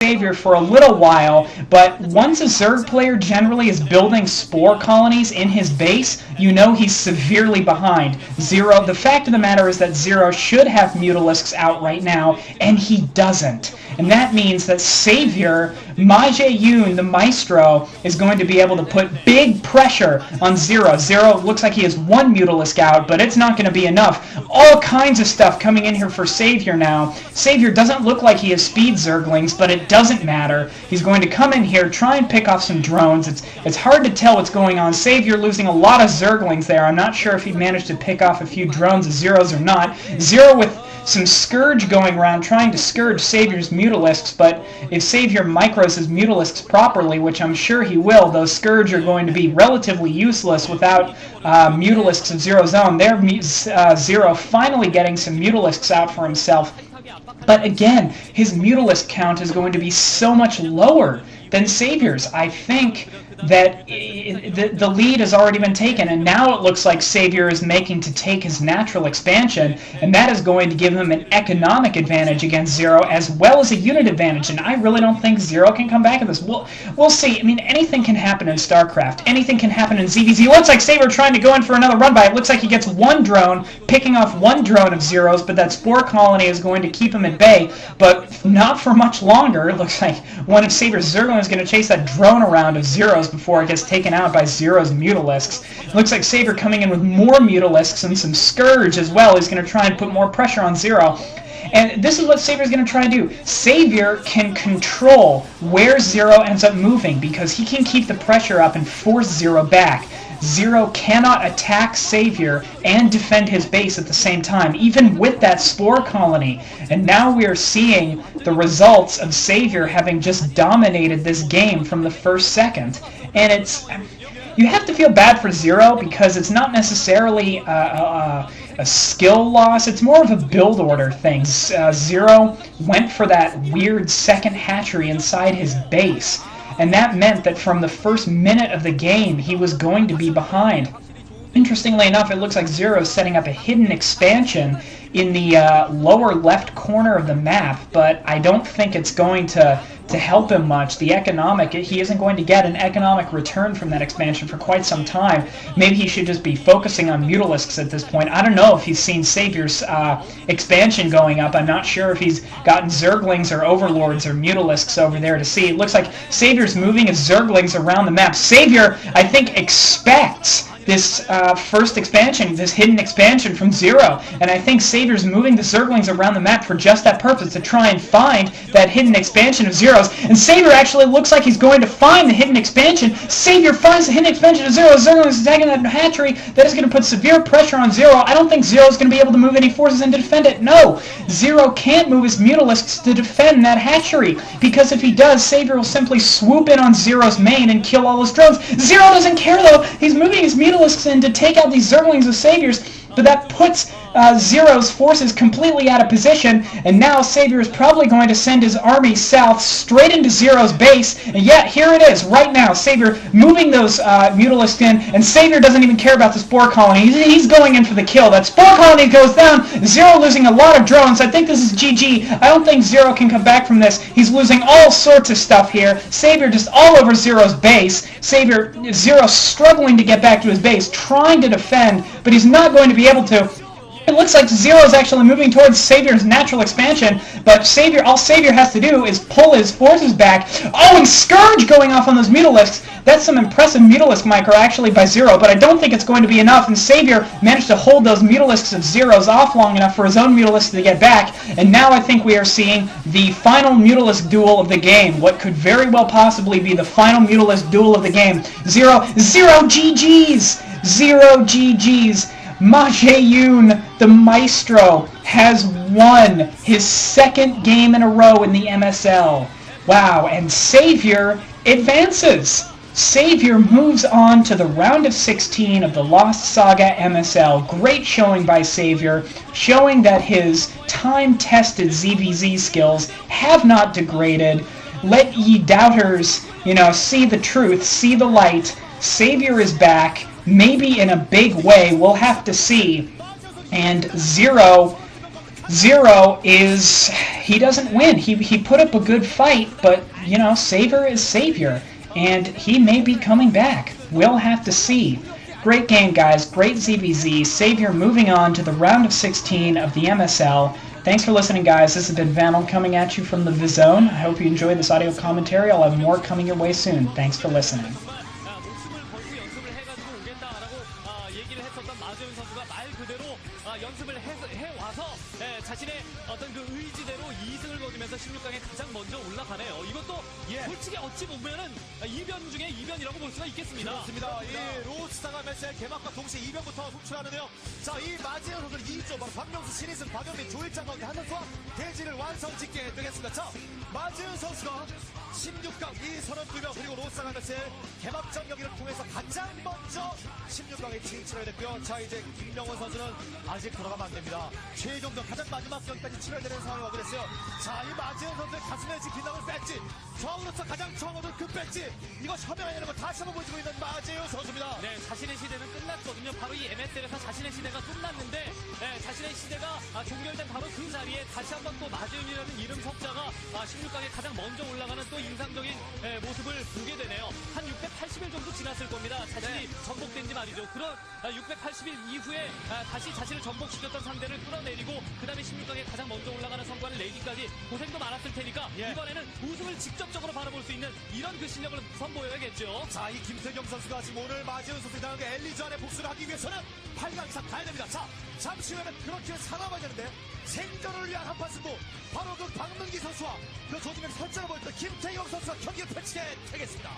Savior for a little while, but once a Zerg player generally is building spore colonies in his base, you know he's severely behind. Zero, the fact of the matter is that Zero should have Mutalisks out right now, and he doesn't. And that means that Savior, Yun, the Maestro, is going to be able to put big pressure on Zero. Zero looks like he has one Mutalisk out, but it's not going to be enough. All kinds of stuff coming in here for Savior now. Savior doesn't look like he has speed Zerglings, but it doesn't matter. He's going to come in here, try and pick off some drones. It's hard to tell what's going on. Savior losing a lot of Zerglings there. I'm not sure if he managed to pick off a few drones of Zeros or not. Zero with some Scourge going around trying to Scourge Savior's Mutalisks, but if Savior micros his Mutalisks properly, which I'm sure he will, those Scourge are going to be relatively useless without Mutalisks of Zero's own. There, Zero finally getting some Mutalisks out for himself. But again, his Mutalisk count is going to be so much lower than Savior's. I think that the lead has already been taken, and now it looks like Savior is making to take his natural expansion, and that is going to give him an economic advantage against Zero as well as a unit advantage, and I really don't think Zero can come back at this. We'll see. I mean, anything can happen in StarCraft. Anything can happen in ZVZ. It looks like Savior trying to go in for another run by. It looks like he gets one drone, picking off one drone of Zero's, but that Spore Colony is going to keep him at bay, but not for much longer. It looks like one of Savior's Zerglings is going to chase that drone around of Zero's before it gets taken out by Zero's Mutalisks. It looks like Savior coming in with more Mutalisks and some Scourge as well. He's going to try and put more pressure on Zero. And this is what Savior's going to try to do. Savior can control where Zero ends up moving because he can keep the pressure up and force Zero back. Zero cannot attack Savior and defend his base at the same time, even with that Spore Colony. And now we are seeing the results of Savior having just dominated this game from the first second. And it's... you have to feel bad for Zero because it's not necessarily a skill loss. It's more of a build order thing. Zero went for that weird second hatchery inside his base. And that meant that from the first minute of the game, he was going to be behind. Interestingly enough, it looks like Zero is setting up a hidden expansion in the lower left corner of the map, but I don't think it's going to help him much. The economic, he isn't going to get an economic return from that expansion for quite some time. Maybe he should just be focusing on Mutalisks at this point. I don't know if he's seen Savior's expansion going up. I'm not sure if he's gotten Zerglings or Overlords or Mutalisks over there to see. It looks like Savior's moving his Zerglings around the map. Savior, I think, expects this first expansion, this hidden expansion from Zero, and I think Savior's moving the Zerglings around the map for just that purpose, to try and find that hidden expansion of Zero's, and Savior actually looks like he's going to find the hidden expansion. Savior finds the hidden expansion of Zero. Zerglings attacking that hatchery. That is going to put severe pressure on Zero. I don't think Zero's going to be able to move any forces in to defend it. No! Zero can't move his Mutalisks to defend that hatchery, because if he does, Savior will simply swoop in on Zero's main and kill all his drones. Zero doesn't care though. He's moving his Mutalisks in to take out these Zerglings of Savior's, but that puts Zero's forces completely out of position, and now Savior is probably going to send his army south straight into Zero's base, and yet here it is right now, Savior moving those Mutalisks in, and Savior doesn't even care about the Spore Colony. He's going in for the kill. That Spore Colony goes down, Zero losing a lot of drones. I think this is GG. I don't think Zero can come back from this. He's losing all sorts of stuff here. Savior just all over Zero's base. Zero struggling to get back to his base, trying to defend, but he's not going to be able to. It looks like Zero is actually moving towards Savior's natural expansion, but all Savior has to do is pull his forces back. Oh, and Scourge going off on those Mutalisks. That's some impressive Mutalisk micro actually by Zero, but I don't think it's going to be enough, and Savior managed to hold those Mutalisks of Zero's off long enough for his own Mutalisks to get back, and now I think we are seeing the final Mutalisk duel of the game, what could very well possibly be the final Mutalisk duel of the game. Zero GG's! Zero GG's! Yun, the Maestro, has won his second game in a row in the MSL. Wow, and Savior advances. Savior moves on to the round of 16 of the Lost Saga MSL. Great showing by Savior, showing that his time-tested ZVZ skills have not degraded. Let ye doubters, see the truth, see the light. Savior is back. Maybe in a big way, we'll have to see. And Zero Zero is, he doesn't win. He put up a good fight, but, you know, Savior is Savior, and he may be coming back. We'll have to see. Great game, guys. Great ZVZ. Savior moving on to the round of 16 of the MSL. Thanks for listening, guys. This has been Vanel coming at you from the Vizone. I hope you enjoyed this audio commentary. I'll have more coming your way soon. Thanks for listening. 자신의 어떤 그 의지대로 2승을 거두면서 16강에 가장 먼저 올라가네요. 이것도 솔직히 어찌 보면은 이변 중에 이변이라고 볼 수가 있겠습니다. 그렇습니다. 이 로스타가 MSL 개막과 동시에 이변부터 속출하는데요. 자, 이 마지막 선수는 2조, 바로 박명수, 신희승, 박영민, 조일장 가운데 한 선수와 대진을 완성짓게 되겠습니다. 자, 마지은 선수가 16강 이 32명 그리고 로스타가 MSL 개막전 경기를 통해서 가장 먼저 16강에 진출을 됐고요. 자, 이제 김명원 선수는 아직 돌아가면 안 됩니다. 최종전 가장 마지막 경기까지 치러야 되는 상황이 오게 됐어요. 자, 이 마지은 선수의 가슴에 지kin 남은 배지, 저으로서 가장 처음 얻은 그 배지, 이거 협명해내는 거 다시 한번 보여주고 있는 마지은 선수입니다. 네, 자신의 시대는 끝났거든요. 바로 이 MSL에서 자신의 시대가 끝났는데, 자신의 시대가 종결된 바로 그 자리에 다시 한번 또 마지은이라는 이름 석자가 16강에 가장 먼저 올라가는 또 인상적인 모습을 보게 되네요. 한 680일 정도 지났을 겁니다. 자신이 전복된 지 말이죠. 그런 680일 이후에 다시 자신을 전복시켰던 상대를 끌어내리고 그 다음에 16강에 가장 먼저 올라가는 성과를 내기까지 고생도 많았을 테니까 이번에는 우승을 직접적으로 바라볼 수 있는 이런 그 실력을 선보여야겠죠. 자, 이 김태경 선수가 지금 오늘 마지은 선수에 당한 그 엘리즈 안에 복수를 하기 위해서는 8강 이상 가야 됩니다. 자, 잠시 후에는 그렇게 살아봐야 되는데 생존을 위한 한판 승부, 바로 그 박문기 선수와 그 조중에 설전을 벌였던 김태경 선수가 경기를 펼치게 되겠습니다.